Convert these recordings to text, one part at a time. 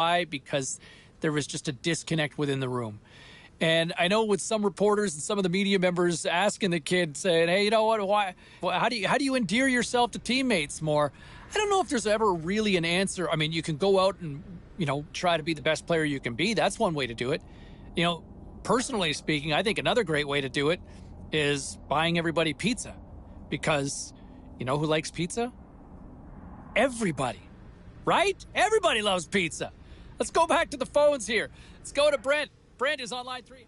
Why? Because there was just a disconnect within the room. And I know with some reporters and some of the media members asking the kid, saying, "Hey, you know what? Why? How do you endear yourself to teammates more?" I don't know if there's ever really an answer. I mean, you can go out and try to be the best player you can be. That's one way to do it. You know, personally speaking, I think another great way to do it is buying everybody pizza, because who likes pizza? Everybody, right? Everybody loves pizza. Let's go back to the phones here. Let's go to Brent. Brent is on line 3.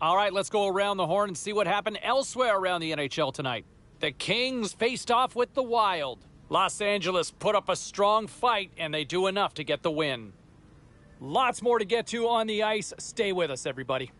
All right, let's go around the horn and see what happened elsewhere around the NHL tonight. The Kings faced off with the Wild. Los Angeles put up a strong fight, and they do enough to get the win. Lots more to get to on the ice. Stay with us, everybody.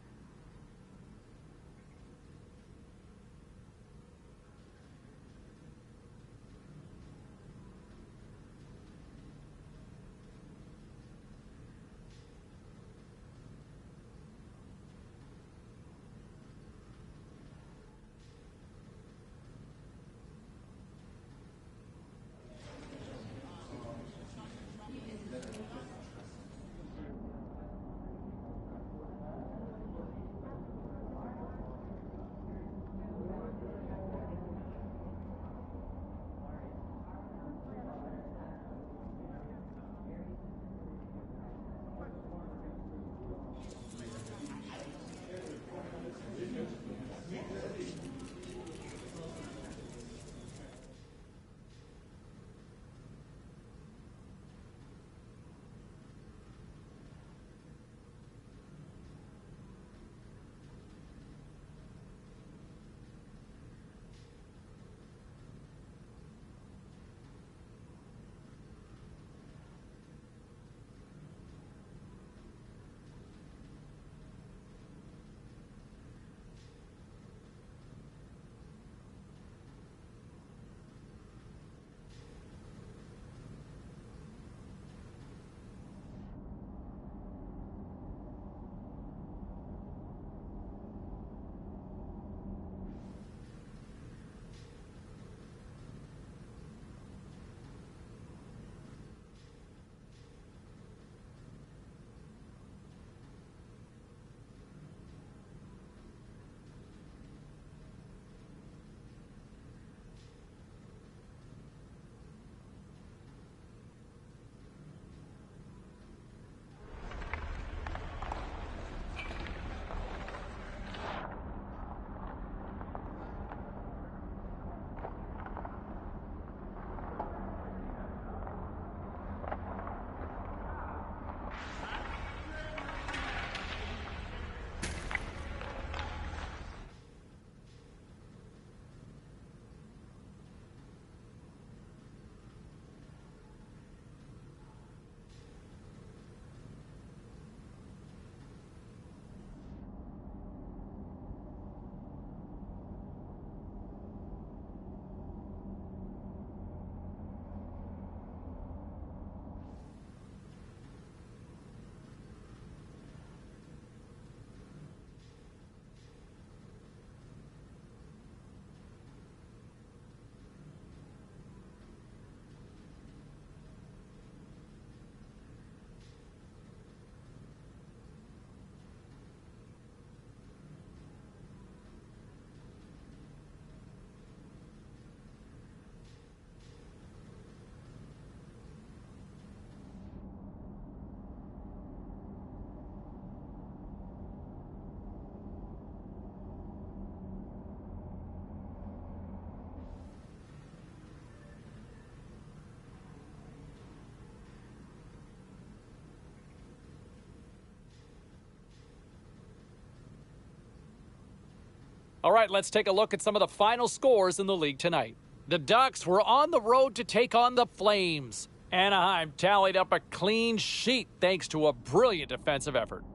All right, let's take a look at some of the final scores in the league tonight. The Ducks were on the road to take on the Flames. Anaheim tallied up a clean sheet thanks to a brilliant defensive effort.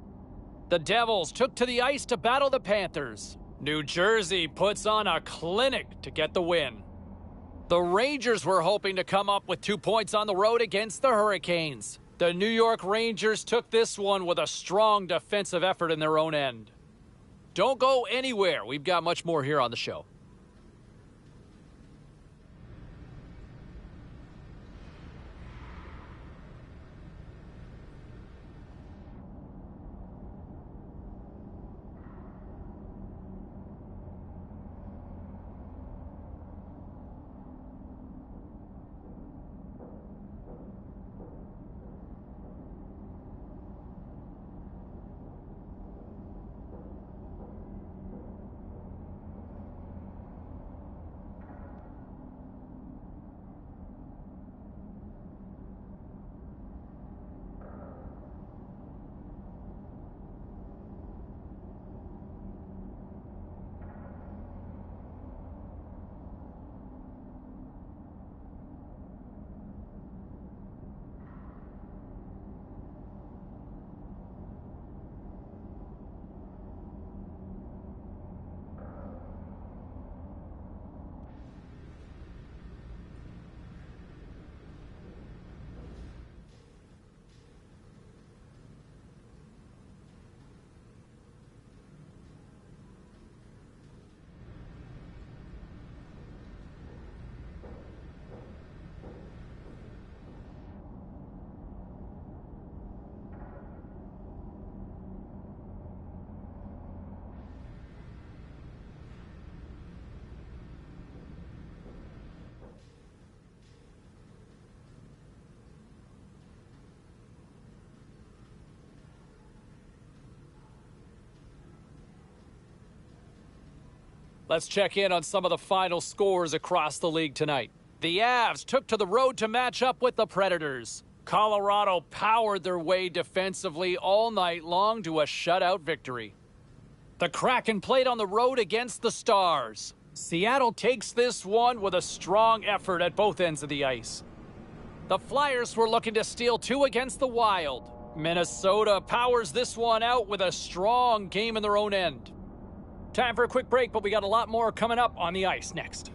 The Devils took to the ice to battle the Panthers. New Jersey puts on a clinic to get the win. The Rangers were hoping to come up with 2 points on the road against the Hurricanes. The New York Rangers took this one with a strong defensive effort in their own end. Don't go anywhere. We've got much more here on the show. Let's check in on some of the final scores across the league tonight. The Avs took to the road to match up with the Predators. Colorado powered their way defensively all night long to a shutout victory. The Kraken played on the road against the Stars. Seattle takes this one with a strong effort at both ends of the ice. The Flyers were looking to steal two against the Wild. Minnesota powers this one out with a strong game in their own end. Time for a quick break, but we got a lot more coming up on the ice next.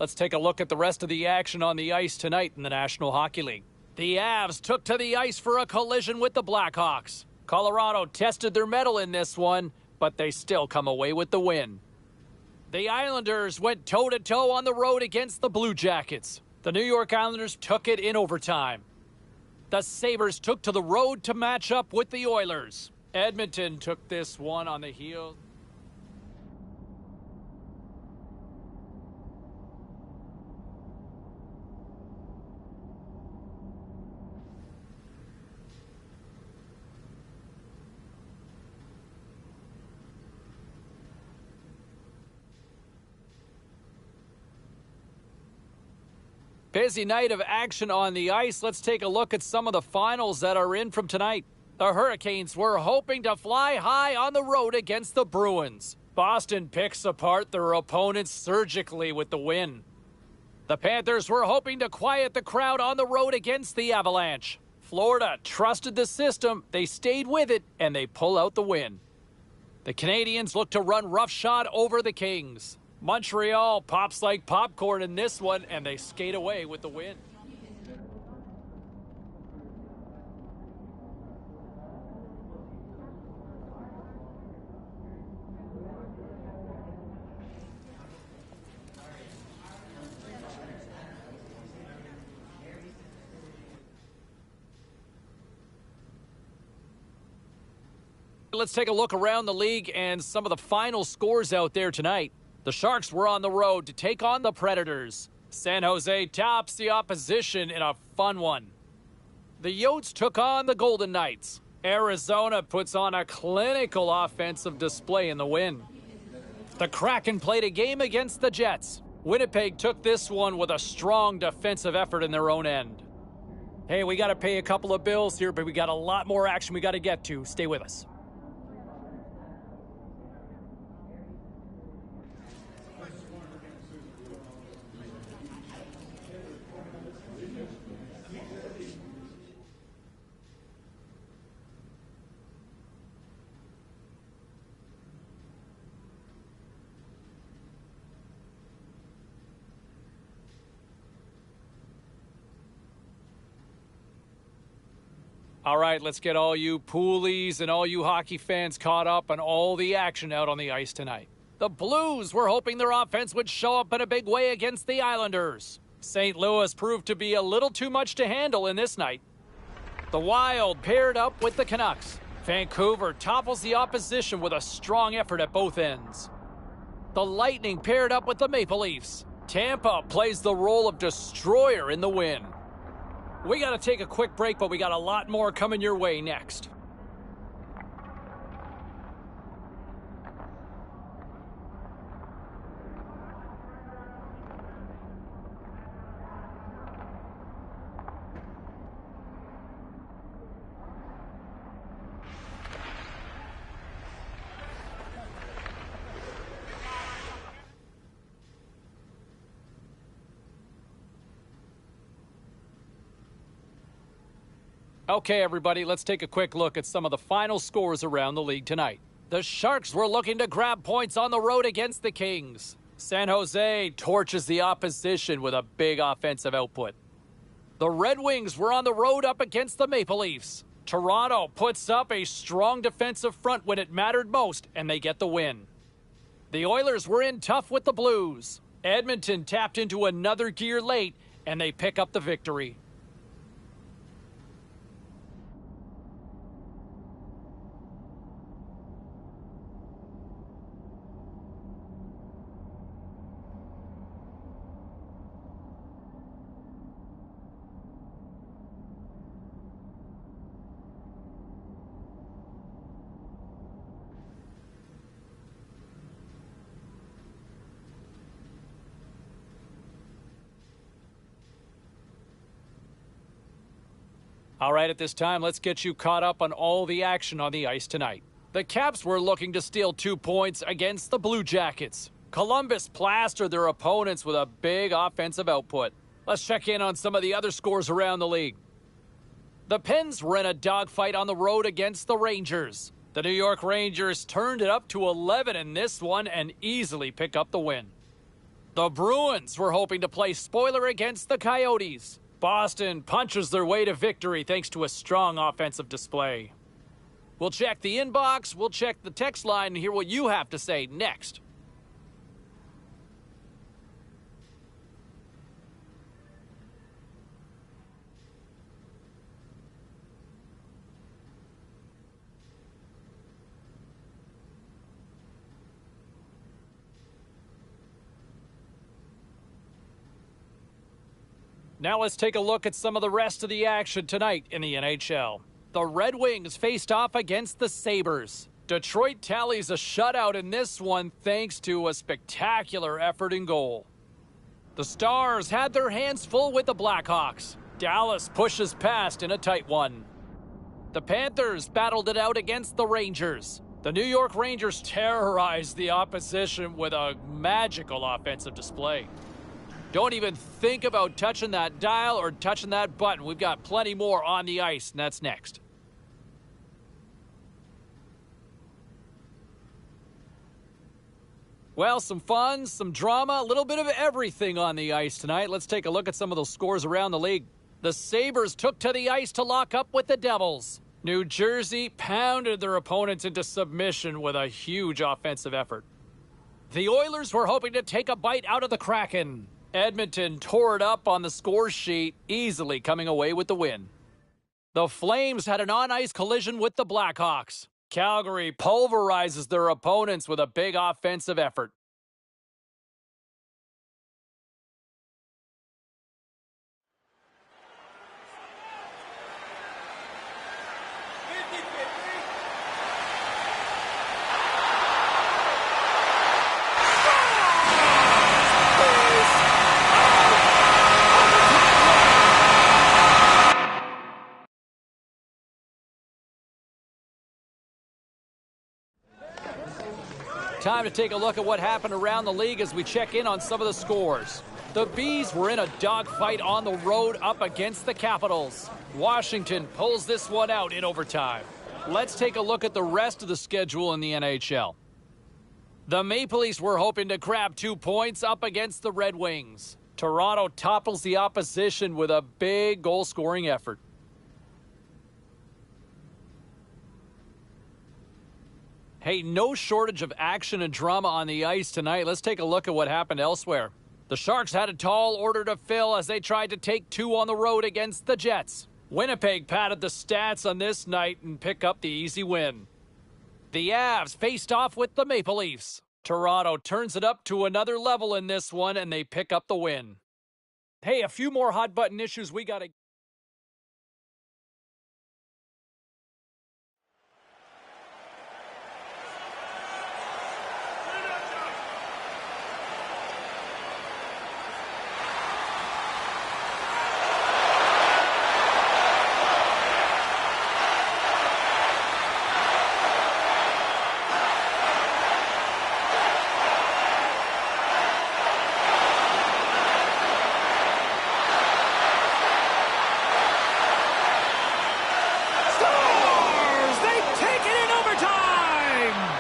Let's take a look at the rest of the action on the ice tonight in the National Hockey League. The Avs took to the ice for a collision with the Blackhawks. Colorado tested their mettle in this one, but they still come away with the win. The Islanders went toe-to-toe on the road against the Blue Jackets. The New York Islanders took it in overtime. The Sabres took to the road to match up with the Oilers. Edmonton took this one on the heel. Busy night of action on the ice. Let's take a look at some of the finals that are in from tonight. The Hurricanes were hoping to fly high on the road against the Bruins. Boston picks apart their opponents surgically with the win. The Panthers were hoping to quiet the crowd on the road against the Avalanche. Florida trusted the system, they stayed with it, and they pull out the win. The Canadiens look to run roughshod over the Kings. Montreal pops like popcorn in this one, and they skate away with the win. Let's take a look around the league and some of the final scores out there tonight. The Sharks were on the road to take on the Predators. San Jose tops the opposition in a fun one. The Yotes took on the Golden Knights. Arizona puts on a clinical offensive display in the win. The Kraken played a game against the Jets. Winnipeg took this one with a strong defensive effort in their own end. Hey, we got to pay a couple of bills here, but we got a lot more action we got to get to. Stay with us. All right, let's get all you poolies and all you hockey fans caught up on all the action out on the ice tonight. The Blues were hoping their offense would show up in a big way against the Islanders. St. Louis proved to be a little too much to handle in this night. The Wild paired up with the Canucks. Vancouver topples the opposition with a strong effort at both ends. The Lightning paired up with the Maple Leafs. Tampa plays the role of destroyer in the win. We got to take a quick break, but we got a lot more coming your way next. Okay, everybody, let's take a quick look at some of the final scores around the league tonight. The Sharks were looking to grab points on the road against the Kings. San Jose torches the opposition with a big offensive output. The Red Wings were on the road up against the Maple Leafs. Toronto puts up a strong defensive front when it mattered most, and they get the win. The Oilers were in tough with the Blues. Edmonton tapped into another gear late, and they pick up the victory. All right, at this time, let's get you caught up on all the action on the ice tonight. The Caps were looking to steal 2 points against the Blue Jackets. Columbus plastered their opponents with a big offensive output. Let's check in on some of the other scores around the league. The Pens were in a dogfight on the road against the Rangers. The New York Rangers turned it up to 11 in this one and easily pick up the win. The Bruins were hoping to play spoiler against the Coyotes. Boston punches their way to victory thanks to a strong offensive display. We'll check the inbox, we'll check the text line, and hear what you have to say next. Now let's take a look at some of the rest of the action tonight in the NHL. The Red Wings faced off against the Sabres. Detroit tallies a shutout in this one thanks to a spectacular effort in goal. The Stars had their hands full with the Blackhawks. Dallas pushes past in a tight one. The Panthers battled it out against the Rangers. The New York Rangers terrorized the opposition with a magical offensive display. Don't even think about touching that dial or touching that button. We've got plenty more on the ice, and that's next. Well, some fun, some drama, a little bit of everything on the ice tonight. Let's take a look at some of those scores around the league. The Sabres took to the ice to lock up with the Devils. New Jersey pounded their opponents into submission with a huge offensive effort. The Oilers were hoping to take a bite out of the Kraken. Edmonton tore it up on the score sheet, easily coming away with the win. The Flames had an on-ice collision with the Blackhawks. Calgary pulverizes their opponents with a big offensive effort. Time to take a look at what happened around the league as we check in on some of the scores. The Bees were in a dogfight on the road up against the Capitals. Washington pulls this one out in overtime. Let's take a look at the rest of the schedule in the NHL. The Maple Leafs were hoping to grab 2 points up against the Red Wings. Toronto topples the opposition with a big goal-scoring effort. Hey, no shortage of action and drama on the ice tonight. Let's take a look at what happened elsewhere. The Sharks had a tall order to fill as they tried to take 2 on the road against the Jets. Winnipeg padded the stats on this night and pick up the easy win. The Avs faced off with the Maple Leafs. Toronto turns it up to another level in this one, and they pick up the win. Hey, a few more hot button issues we got to. Scores! They take it in overtime!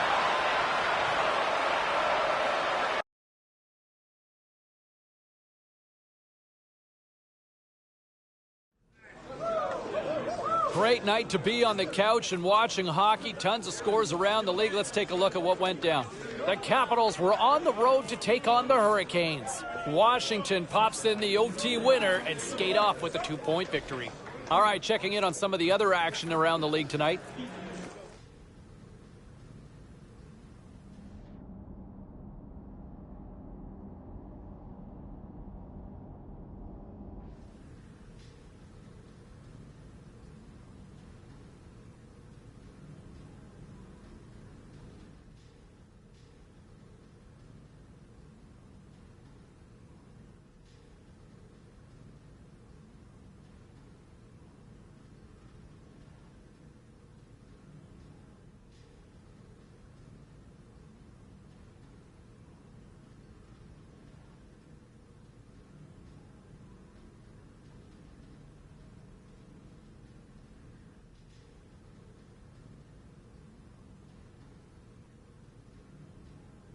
Great night to be on the couch and watching hockey. Tons of scores around the league. Let's take a look at what went down. The Capitals were on the road to take on the Hurricanes. Washington pops in the OT winner and skate off with a 2-point victory. All right, checking in on some of the other action around the league tonight.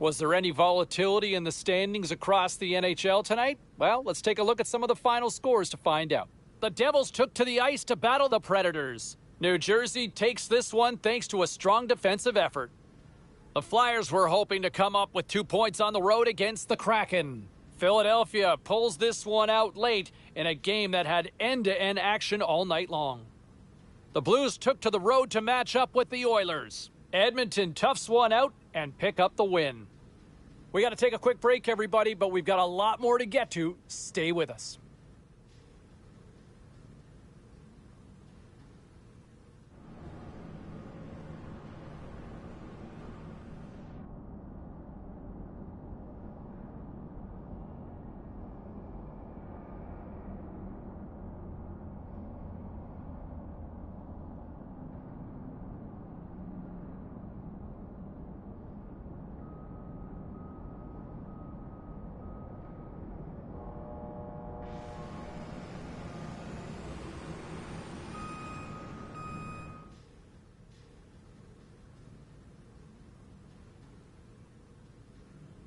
Was there any volatility in the standings across the NHL tonight? Well, let's take a look at some of the final scores to find out. The Devils took to the ice to battle the Predators. New Jersey takes this one thanks to a strong defensive effort. The Flyers were hoping to come up with 2 points on the road against the Kraken. Philadelphia pulls this one out late in a game that had end-to-end action all night long. The Blues took to the road to match up with the Oilers. Edmonton toughs one out and pick up the win. We got to take a quick break, everybody, but we've got a lot more to get to. Stay with us.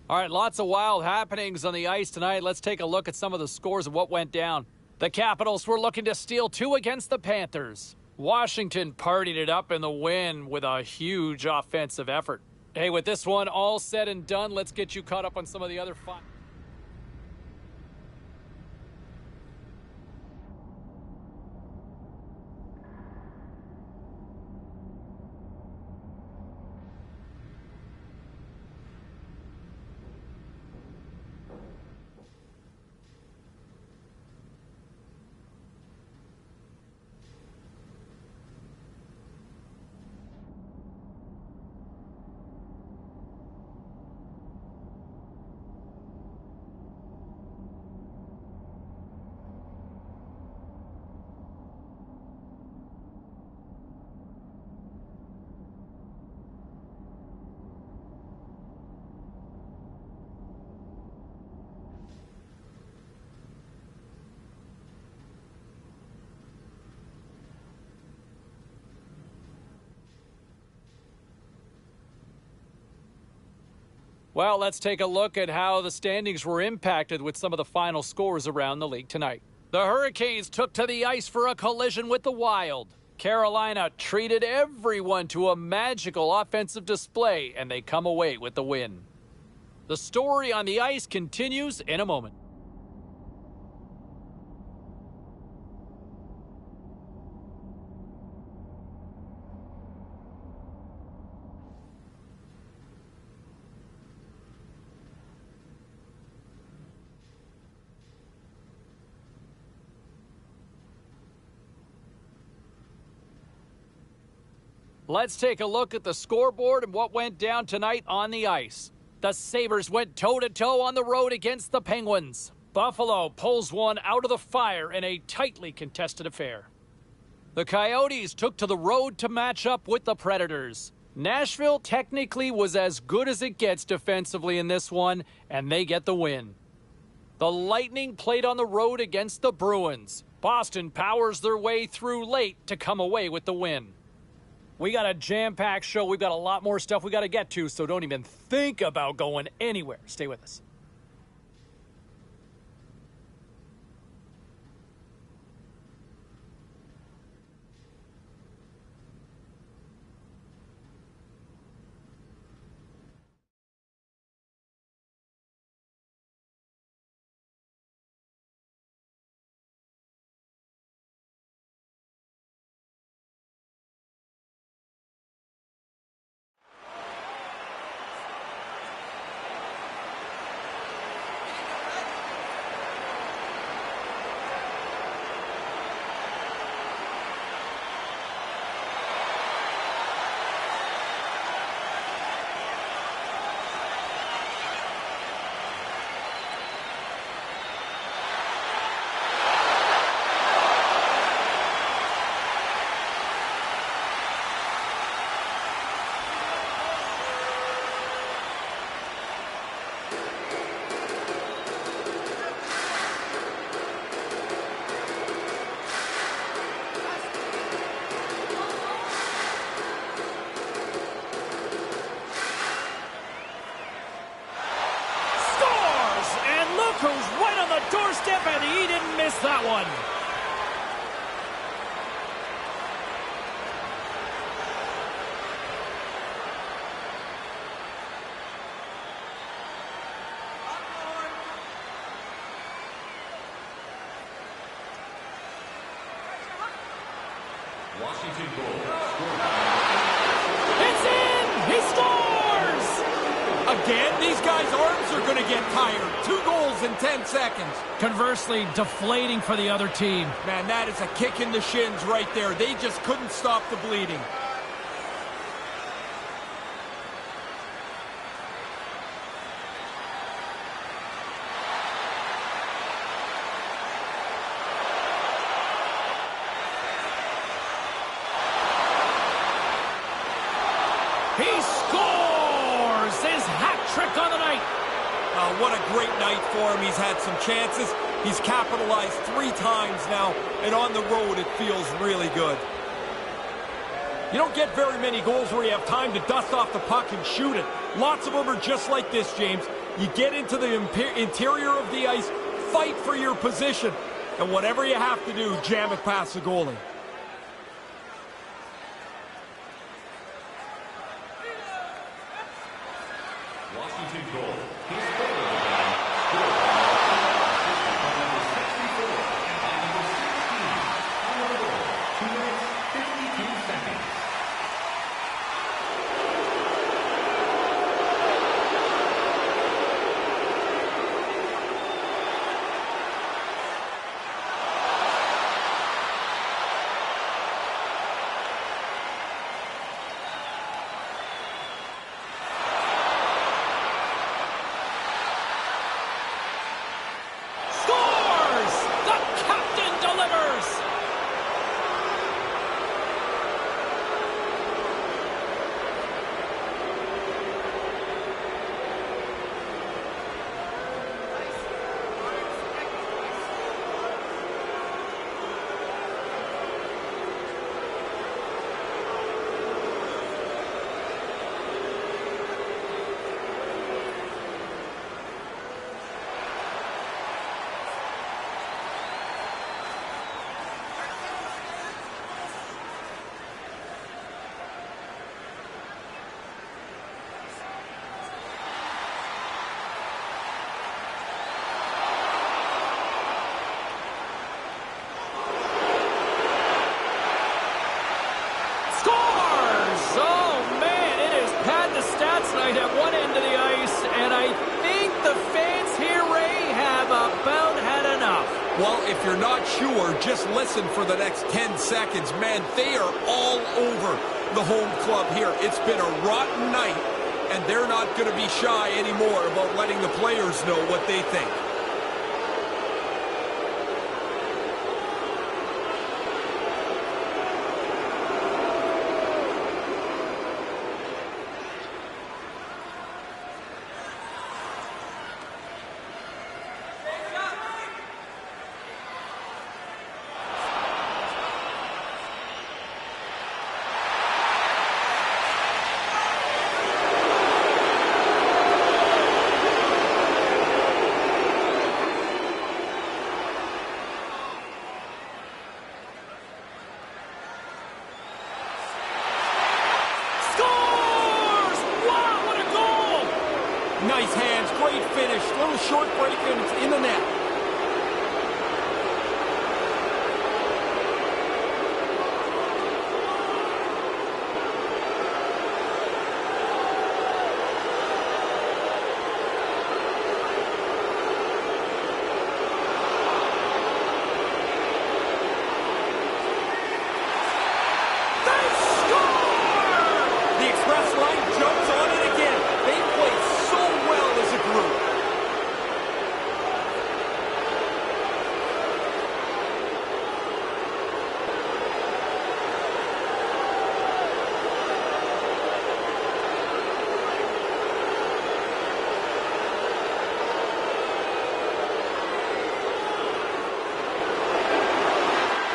All right, lots of wild happenings on the ice tonight. Let's take a look at some of the scores of what went down. The Capitals were looking to steal 2 against the Panthers. Washington partied it up in the win with a huge offensive effort. Hey, with this one all said and done, let's get you caught up on some of the other fun. Well, let's take a look at how the standings were impacted with some of the final scores around the league tonight. The Hurricanes took to the ice for a collision with the Wild. Carolina treated everyone to a magical offensive display, and they come away with the win. The story on the ice continues in a moment. Let's take a look at the scoreboard and what went down tonight on the ice. The Sabres went toe-to-toe on the road against the Penguins. Buffalo pulls one out of the fire in a tightly contested affair. The Coyotes took to the road to match up with the Predators. Nashville technically was as good as it gets defensively in this one, and they get the win. The Lightning played on the road against the Bruins. Boston powers their way through late to come away with the win. We got a jam-packed show. We've got a lot more stuff we got to get to, so don't even think about going anywhere. Stay with us. Who's right on the doorstep, and he didn't miss that one. Washington goal. It's in! He scores! Again, these guys' arms are going to get tired. 2 goals in 10 seconds. Conversely, deflating for the other team. Man, that is a kick in the shins right there. They just couldn't stop the bleeding. He scores his hat trick on the night. What a great night for him. He's had some chances. He's capitalized 3 times now, and on the road it feels really good. You don't get very many goals where you have time to dust off the puck and shoot it. Lots of them are just like this, James. You get into the interior of the ice, fight for your position, and whatever you have to do, jam it past the goalie. Washington goal. He's forward again. Scored by number 64 and by number 16. On the goal. 2 minutes, 52 seconds. At one end of the ice, and I think the fans here, Ray, have about had enough. Well, if you're not sure, just listen for the next 10 seconds. Man, they are all over the home club here. It's been a rotten night, and they're not going to be shy anymore about letting the players know what they think. Nice hands, great finish. Little short break and it's in the net. They score! The express line jumps on it again. They play so well as a group.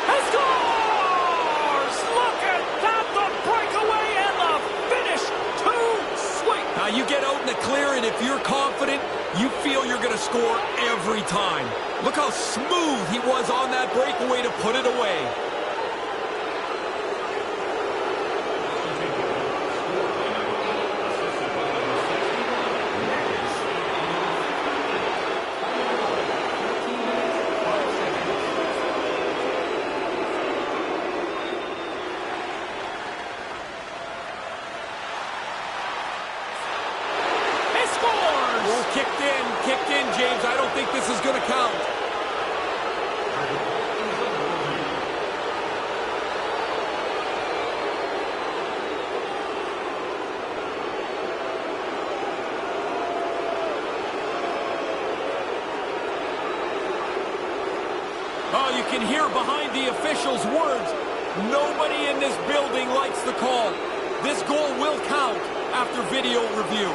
He scores! Look at that, the breakaway and the finish. Too sweet. Now you get out in the clear, and if you're confident, you feel you're going to score every time. Look how smooth he was on that breakaway to put it away. He scores! Oh, kicked in, James. I don't think this is going to count. Oh, you can hear behind the officials' words. Nobody in this building likes the call. This goal will count after video review.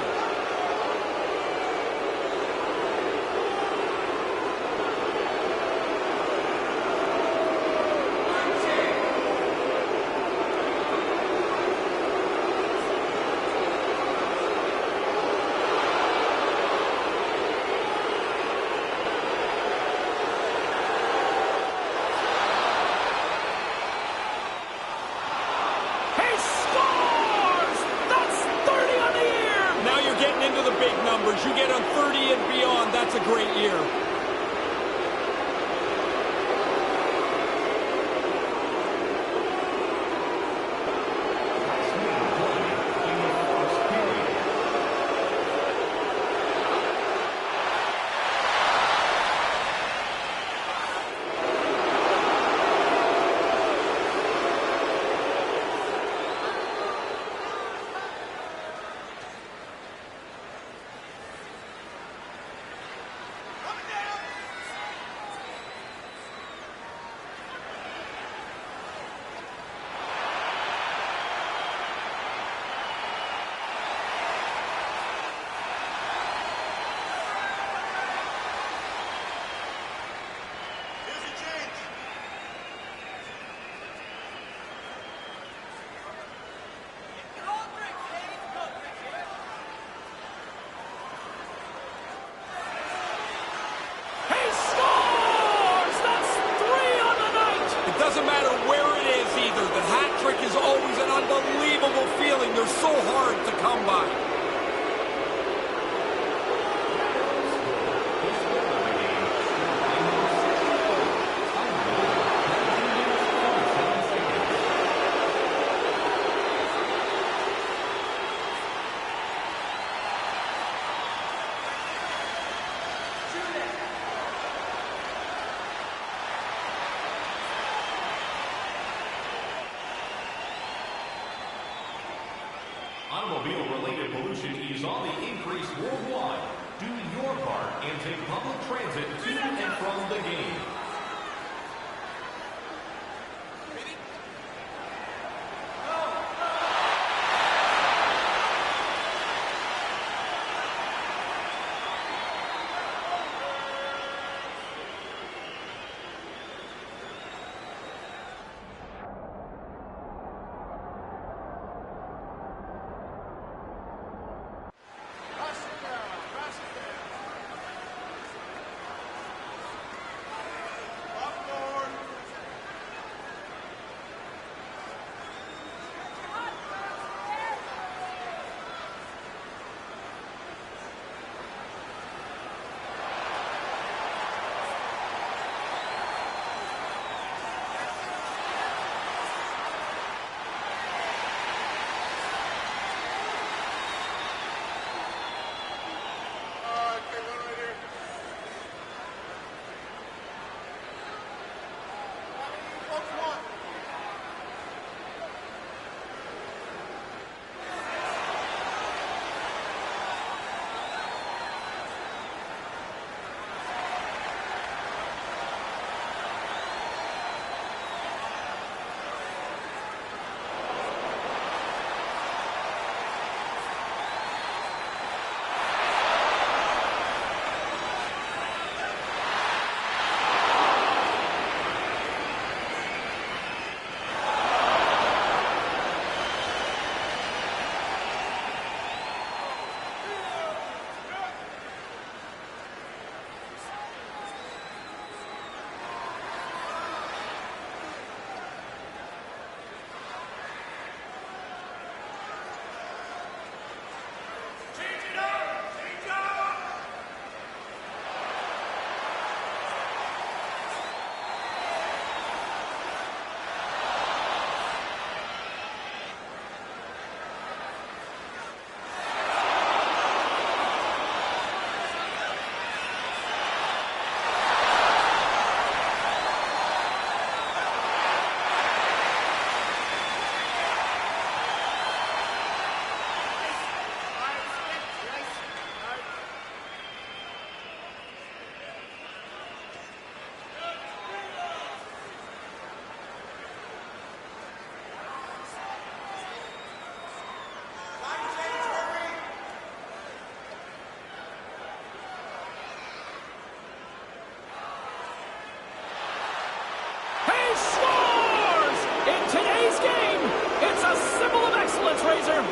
He scores! That's 30 on the year! Now you're getting into the big numbers. You get on 30 and beyond. That's a great year. He scores! That's 3 on the night! It doesn't matter where it is either. The hat trick is always an unbelievable feeling. They're so hard to come by. Automobile-related pollution is on the increase worldwide. Do your part and take public transit to and from the game.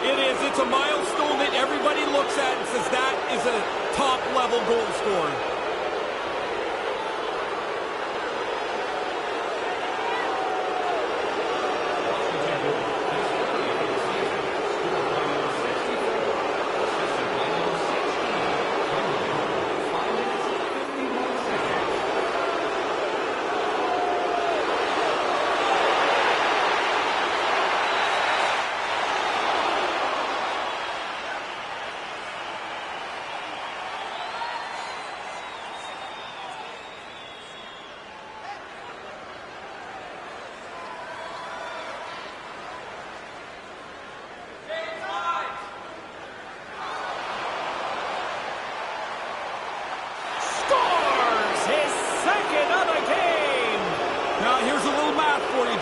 It is. It's a milestone that everybody looks at and says that is a top-level goal scorer.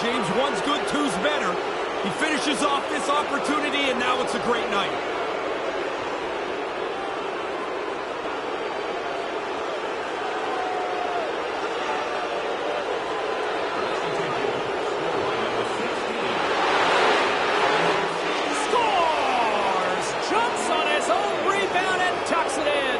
James, one's good, two's better. He finishes off this opportunity, and now it's a great night. Scores! Jumps on his own rebound and tucks it in.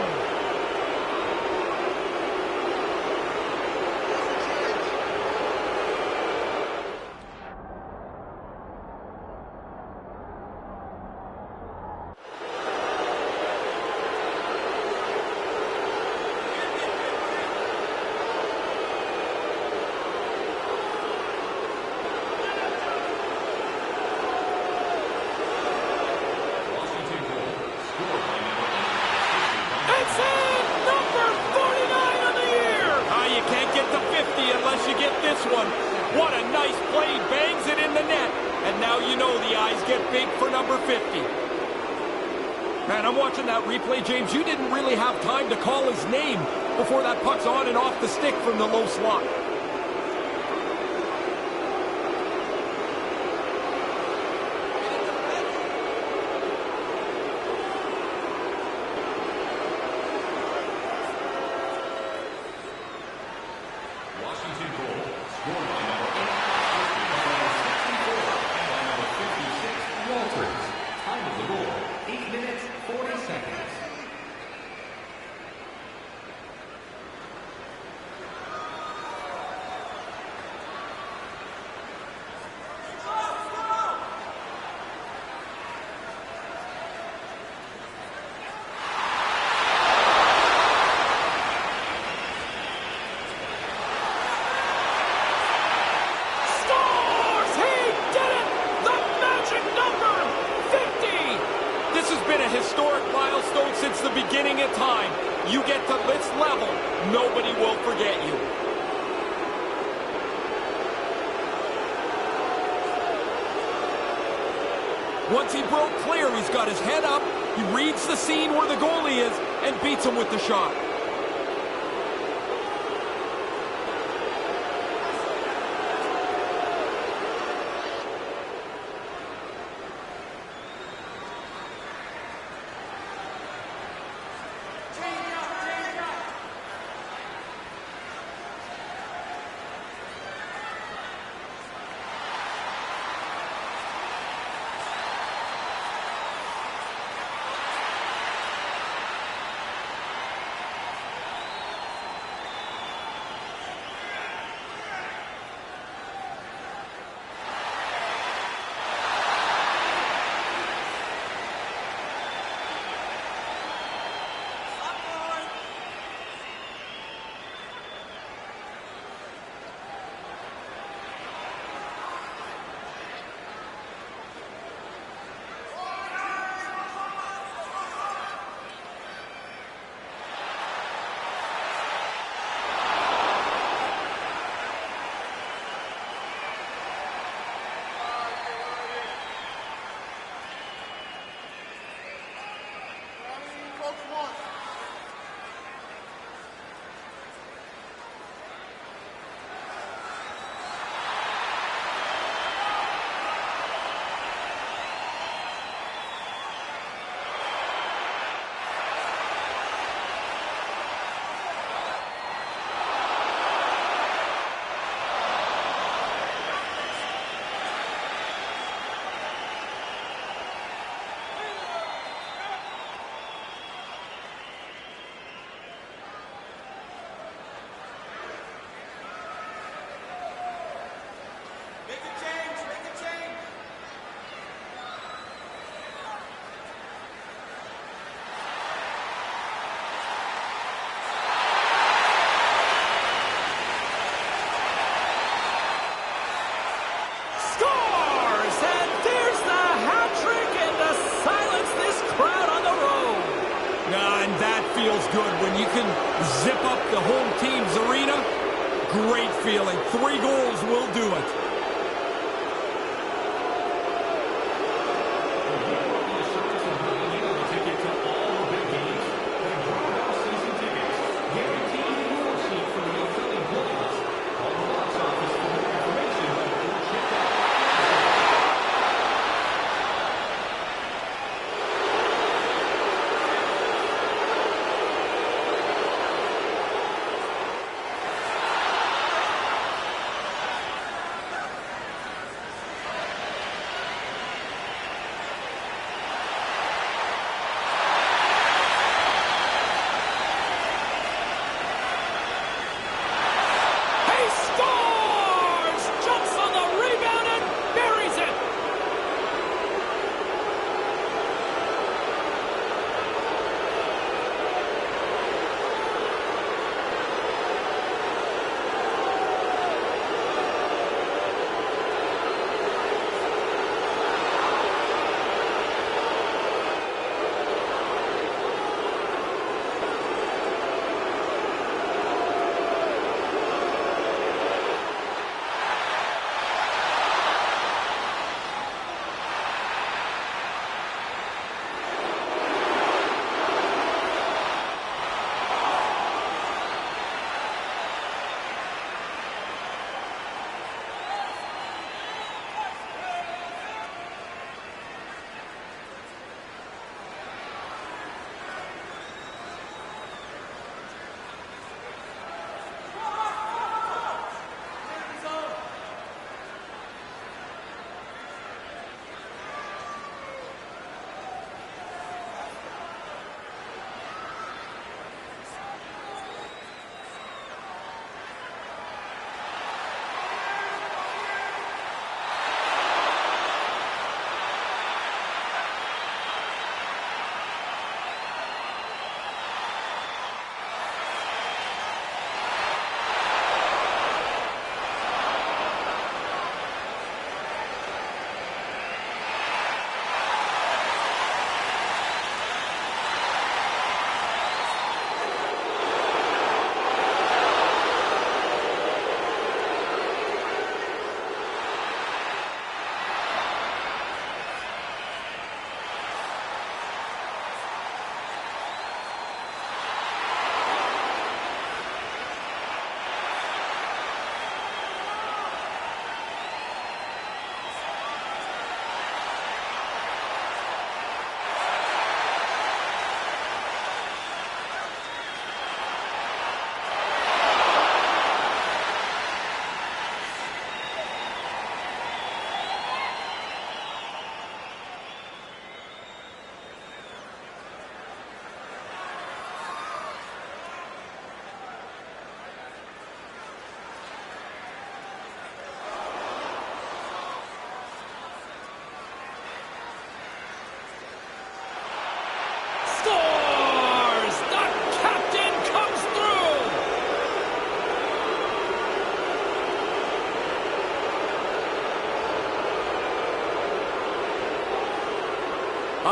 What a nice play, bangs it in the net. And now you know the eyes get big for number 50. Man, I'm watching that replay, James. You didn't really have time to call his name before that puck's on and off the stick from the low slot. Washington goal, scored by number 8, by number 56, Walters. Time of the goal, 8 minutes, 40 seconds. Scores! He did it! The magic number 50! This has been a historic milestone since the beginning of time. You get to this level, nobody will forget you. Once he broke clear, he's got his head up, he reads the scene where the goalie is, and beats him with the shot. Scores! And there's the hat trick and to silence this crowd on the road. And that feels good when you can zip up the home team's arena. Great feeling. 3 goals will do it.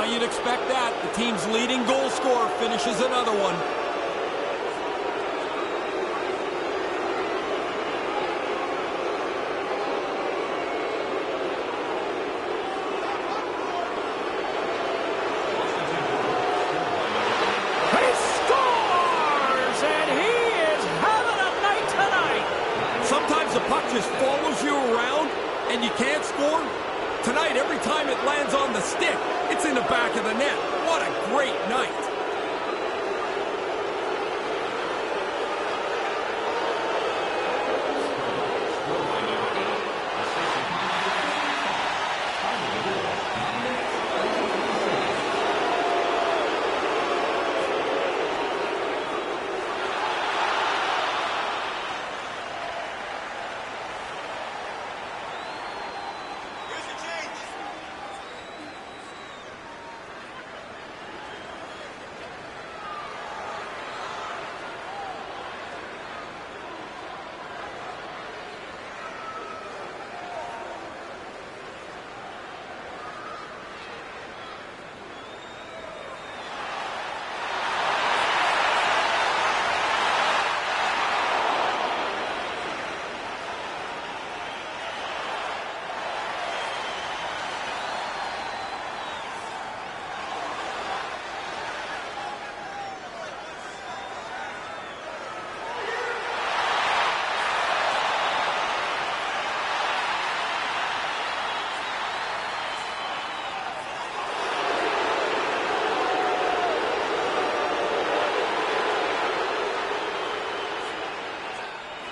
You'd expect that. The team's leading goal scorer finishes another one. He scores! And he is having a night tonight! Sometimes the puck just follows you around and you can't score. Tonight, every time it lands on the stick, it's in the back of the net. What a great night.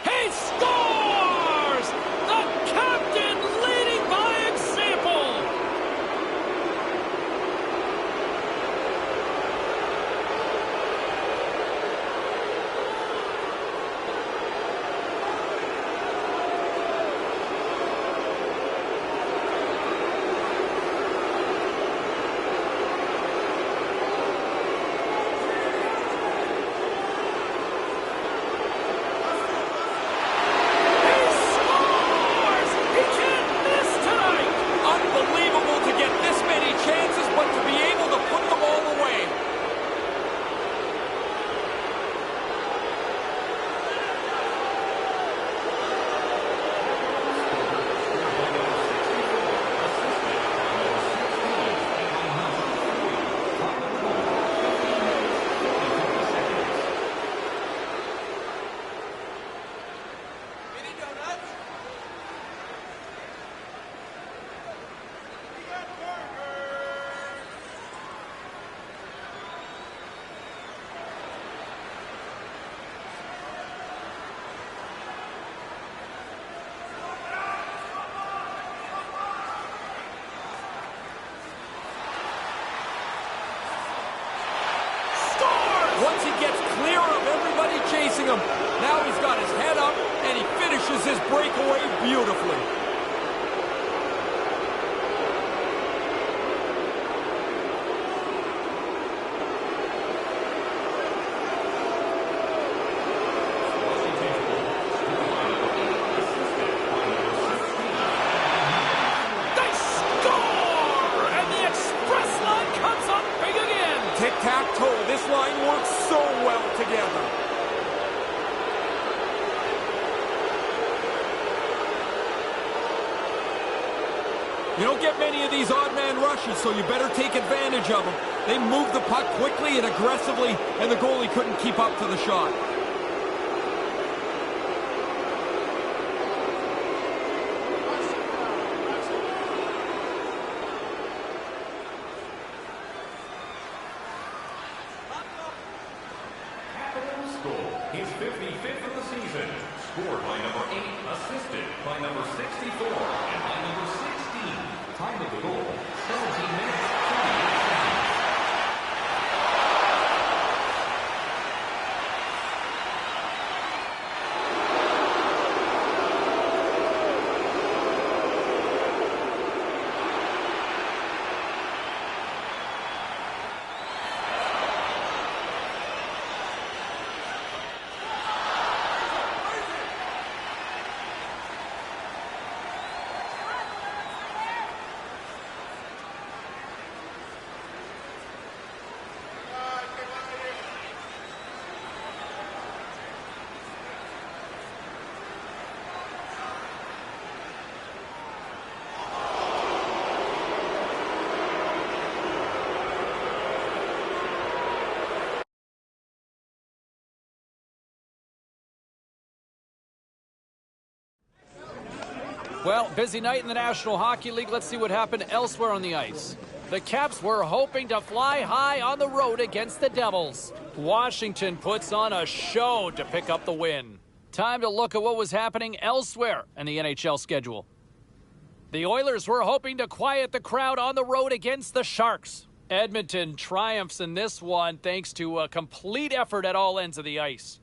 He scores! The captain leading by example! Unbelievable to get this many chances, but to be able to put them all away. Once he gets clear of everybody chasing him, now he's got his head up and he finishes his breakaway beautifully. They score! And the express line comes up big again! Tic-tac-toe, this line works so well together. You don't get many of these odd man rushes, so you better take advantage of them. They move the puck quickly and aggressively, and the goalie couldn't keep up to the shot. Pagonis goal. His 55th of the season. Scored by number 8, assisted by number 64, and by number 16. Time of the goal, 17 minutes, 28 seconds. Well, busy night in the National Hockey League. Let's see what happened elsewhere on the ice. The Caps were hoping to fly high on the road against the Devils. Washington puts on a show to pick up the win. Time to look at what was happening elsewhere in the NHL schedule. The Oilers were hoping to quiet the crowd on the road against the Sharks. Edmonton triumphs in this one thanks to a complete effort at all ends of the ice.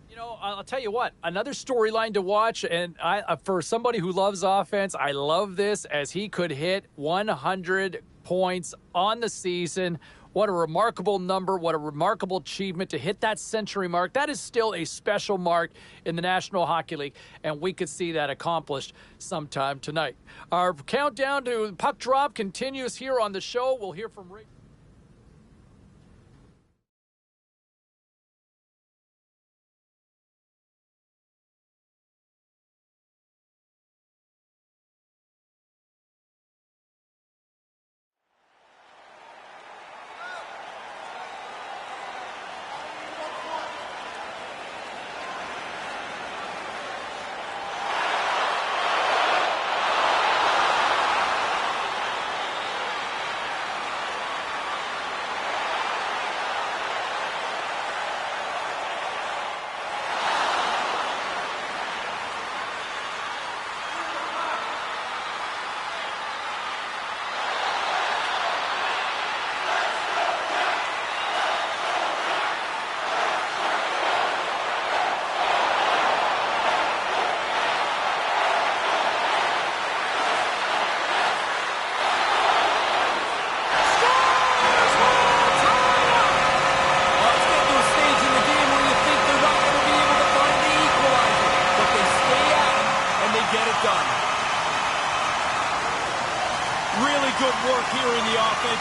You know, I'll tell you what, another storyline to watch, and for somebody who loves offense, I love this as he could hit 100 points on the season. What a remarkable number. What a remarkable achievement to hit that century mark. That is still a special mark in the National Hockey League, and we could see that accomplished sometime tonight. Our countdown to puck drop continues here on the show. We'll hear from Rick.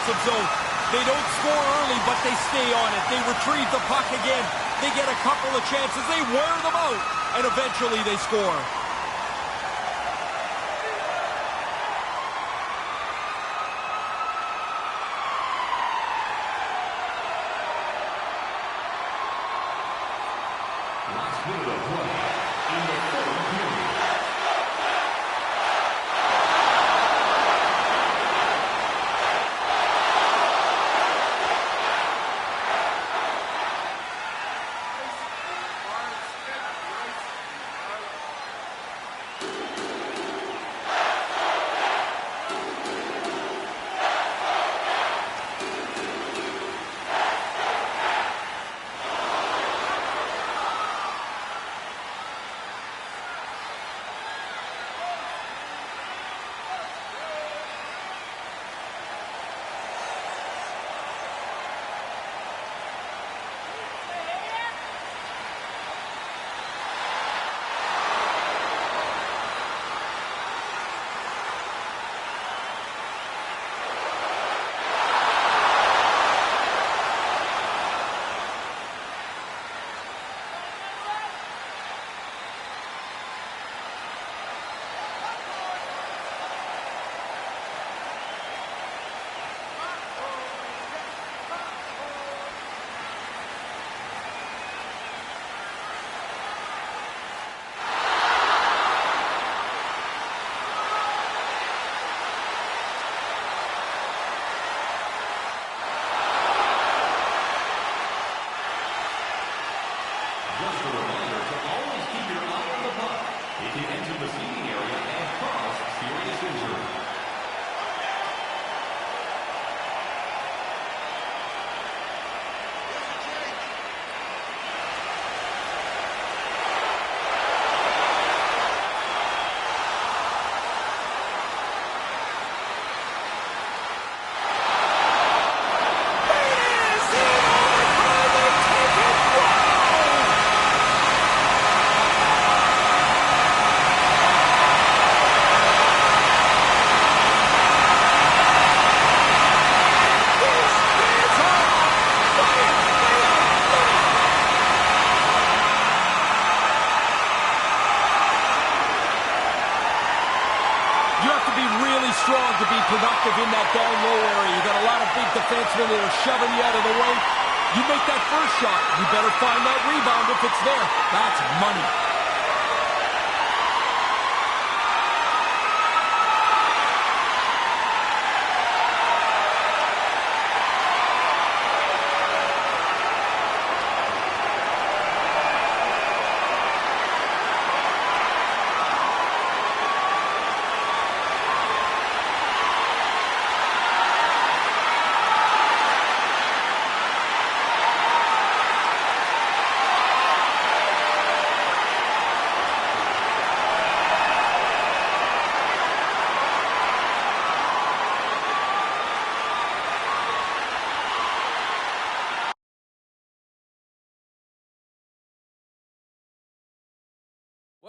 Zone. They don't score early, but they stay on it. They retrieve the puck again. They get a couple of chances. They wear them out, and eventually they score. Last minute of play in the third period. Just a reminder to always keep your eye on the puck. It can enter the seating area and cause serious injury. Strong to be productive in that down low area. You got a lot of big defensemen that are shoving you out of the way. You make that first shot, you better find that rebound if it's there. That's money.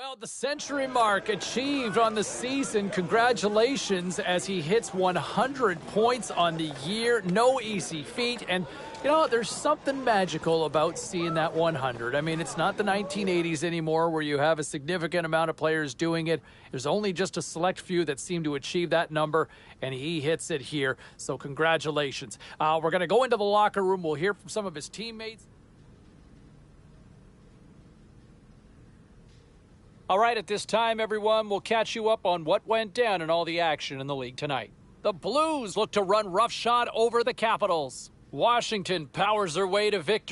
Well, the century mark achieved on the season. Congratulations as he hits 100 points on the year. No easy feat. And, you know, there's something magical about seeing that 100. I mean, it's not the 1980s anymore where you have a significant amount of players doing it. There's only just a select few that seem to achieve that number, and he hits it here. So congratulations. We're going to go into the locker room. We'll hear from some of his teammates. All right, at this time, everyone, we'll catch you up on what went down in all the action in the league tonight. The Blues look to run roughshod over the Capitals. Washington powers their way to victory.